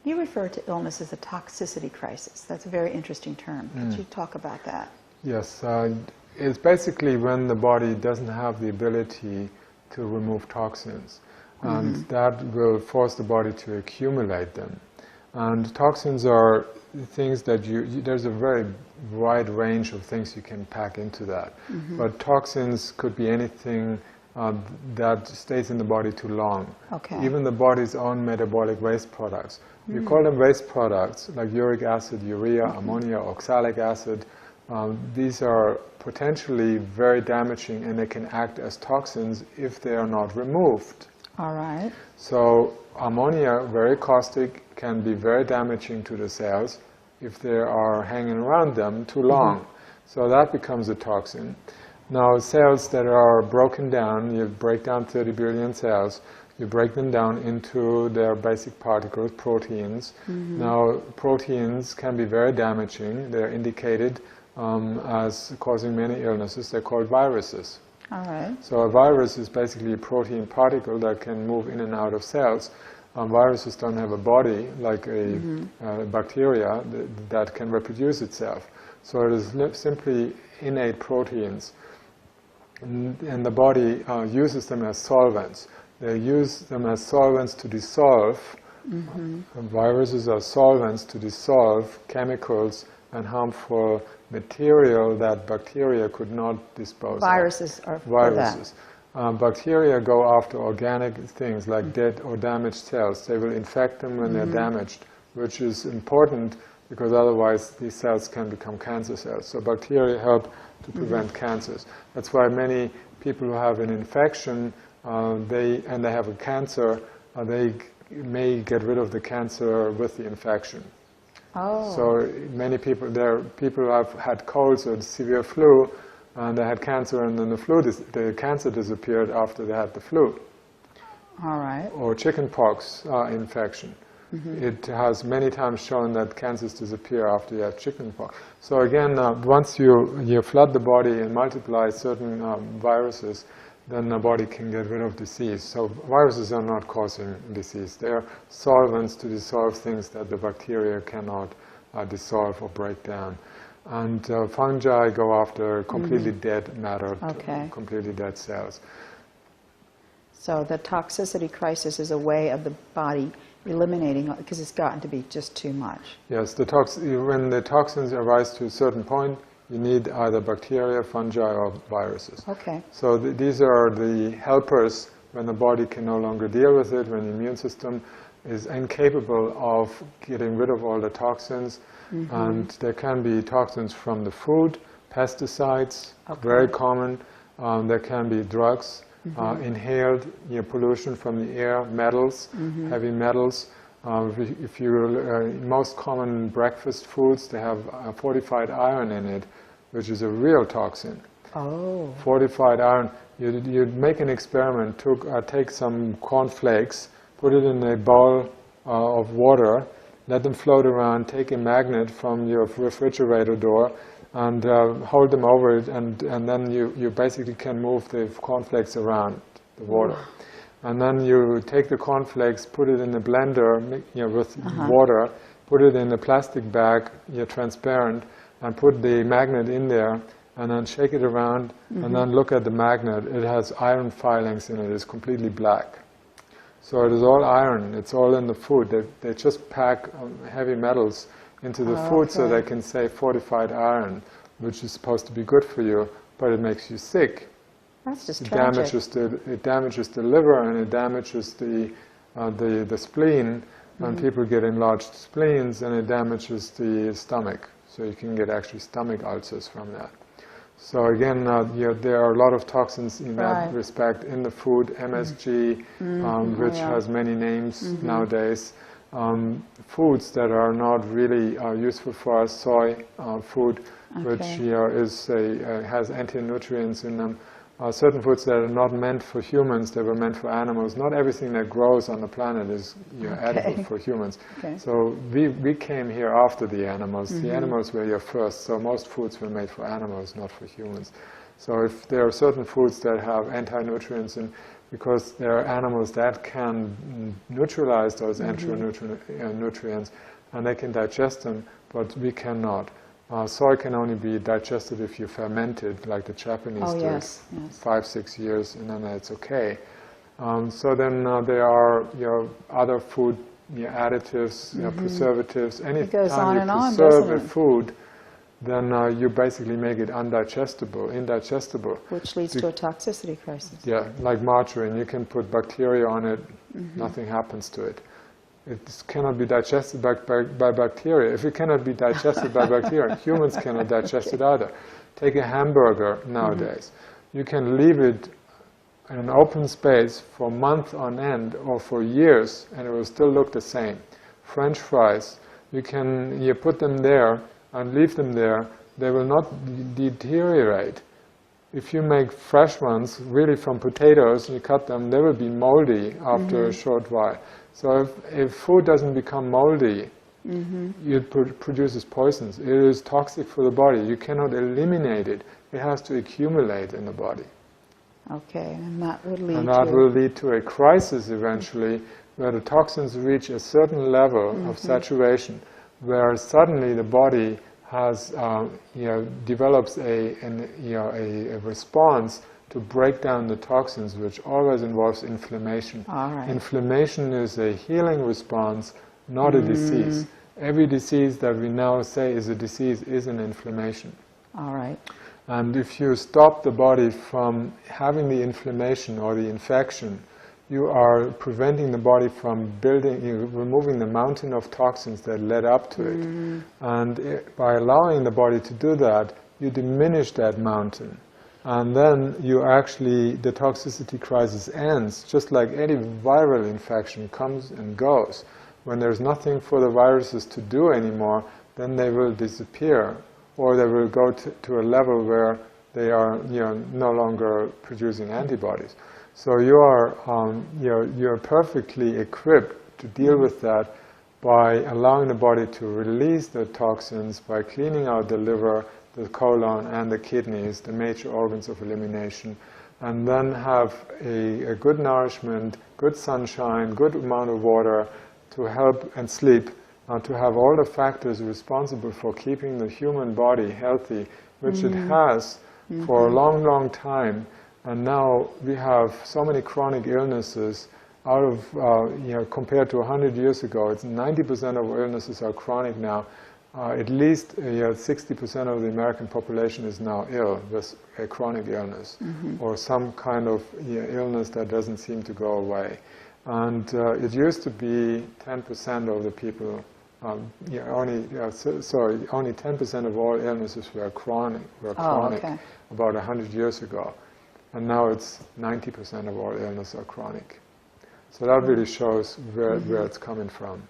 You refer to illness as a toxicity crisis. That's a very interesting term. Could you talk about that? Yes, it's basically when the body doesn't have the ability to remove toxins, and that will force the body to accumulate them. And toxins are things that there's a very wide range of things you can pack into that. But toxins could be anything that stays in the body too long. Okay. Even the body's own metabolic waste products. You call them waste products, like uric acid, urea, ammonia, oxalic acid. These are potentially very damaging, and they can act as toxins if they are not removed. All right. So ammonia, very caustic, can be very damaging to the cells if they are hanging around them too long. So that becomes a toxin. Now, cells that are broken down, you break down 30 billion cells, you break them down into their basic particles, proteins. Now, proteins can be very damaging. They're indicated as causing many illnesses. They're called viruses. All right. So a virus is basically a protein particle that can move in and out of cells. Viruses don't have a body like a bacteria that can reproduce itself. So it is simply innate proteins. And the body uses them as solvents. They use them as solvents to dissolve. Viruses are solvents to dissolve chemicals and harmful material that bacteria could not dispose Viruses of. are for Viruses. Bacteria go after organic things like dead or damaged cells. They will infect them when they're damaged, which is important because otherwise these cells can become cancer cells. So bacteria help to prevent cancers. That's why many people who have an infection they have a cancer, they may get rid of the cancer with the infection. Oh. So many people, there are people who have had colds or severe flu, and they had cancer, and then the cancer disappeared after they had the flu. All right. Or chickenpox infection. It has many times shown that cancers disappear after you have chickenpox. So again, once you flood the body and multiply certain viruses, then the body can get rid of disease. So viruses are not causing disease. They are solvents to dissolve things that the bacteria cannot dissolve or break down. And fungi go after completely dead matter, completely dead cells. So the toxicity crisis is a way of the body eliminating, because it's gotten to be just too much. Yes, when the toxins arise to a certain point, you need either bacteria, fungi, or viruses. Okay. So these are the helpers when the body can no longer deal with it, when the immune system is incapable of getting rid of all the toxins. And there can be toxins from the food, pesticides, very common. There can be drugs, inhaled pollution from the air, metals, heavy metals. If you most common breakfast foods, they have fortified iron in it, which is a real toxin. Oh. Fortified iron. You'd make an experiment. Take some cornflakes, put it in a bowl of water, let them float around. Take a magnet from your refrigerator door, and hold them over it, and then you basically can move the cornflakes around the water. And then you take the cornflakes, put it in the blender with water, put it in a plastic bag, transparent, and put the magnet in there, and then shake it around, and then look at the magnet. It has iron filings in it. It's completely black. So it is all iron. It's all in the food. They just pack heavy metals into the food so they can say fortified iron, which is supposed to be good for you, but it makes you sick. That's just tragic. It damages the liver, and it damages the spleen, and people get enlarged spleens, and it damages the stomach. So you can get actually stomach ulcers from that. So again, there are a lot of toxins in that respect in the food. MSG, which has many names nowadays. Foods that are not really useful for us, soy food, which has anti-nutrients in them. Certain foods that are not meant for humans, they were meant for animals. Not everything that grows on the planet is edible for humans. So we came here after the animals. The animals were here first, so most foods were made for animals, not for humans. So if there are certain foods that have anti-nutrients, and because there are animals that can neutralize those nutrients, and they can digest them, but we cannot. Soy can only be digested if you ferment it, like the Japanese do, 5-6 years, and then it's okay. So then there are other food additives, preservatives. Anytime you preserve a food, then you basically make it indigestible. Which leads to a toxicity crisis. Yeah, like margarine, you can put bacteria on it, nothing happens to it. It cannot be digested by bacteria. If it cannot be digested by bacteria, humans cannot digest it either. Take a hamburger nowadays. You can leave it in an open space for months on end or for years and it will still look the same. French fries, you put them there and leave them there, they will not deteriorate. If you make fresh ones, really from potatoes, and you cut them, they will be moldy after a short while. So if food doesn't become moldy, it produces poisons. It is toxic for the body. You cannot eliminate it. It has to accumulate in the body. Okay, and that would lead will lead to a crisis eventually, where the toxins reach a certain level of saturation, where suddenly the body has, develops a response to break down the toxins, which always involves inflammation. All right. Inflammation is a healing response, not a disease. Every disease that we now say is a disease is an inflammation. All right. And if you stop the body from having the inflammation or the infection, you are preventing the body from removing the mountain of toxins that led up to it. And by allowing the body to do that, you diminish that mountain. And then the toxicity crisis ends, just like any viral infection comes and goes. When there's nothing for the viruses to do anymore, then they will disappear, or they will go to a level where they are no longer producing antibodies. So you're perfectly equipped to deal with that by allowing the body to release the toxins, by cleaning out the liver, the colon and the kidneys, the major organs of elimination, and then have a good nourishment, good sunshine, good amount of water to help, and sleep, to have all the factors responsible for keeping the human body healthy, which it has for a long, long time. And now we have so many chronic illnesses out of, compared to 100 years ago, it's 90% of illnesses are chronic now. At least 60% of the American population is now ill with a chronic illness or some kind of illness that doesn't seem to go away. And it used to be 10% of the people, only 10% of all illnesses were chronic about 100 years ago. And now it's 90% of all illnesses are chronic. So that really shows where it's coming from.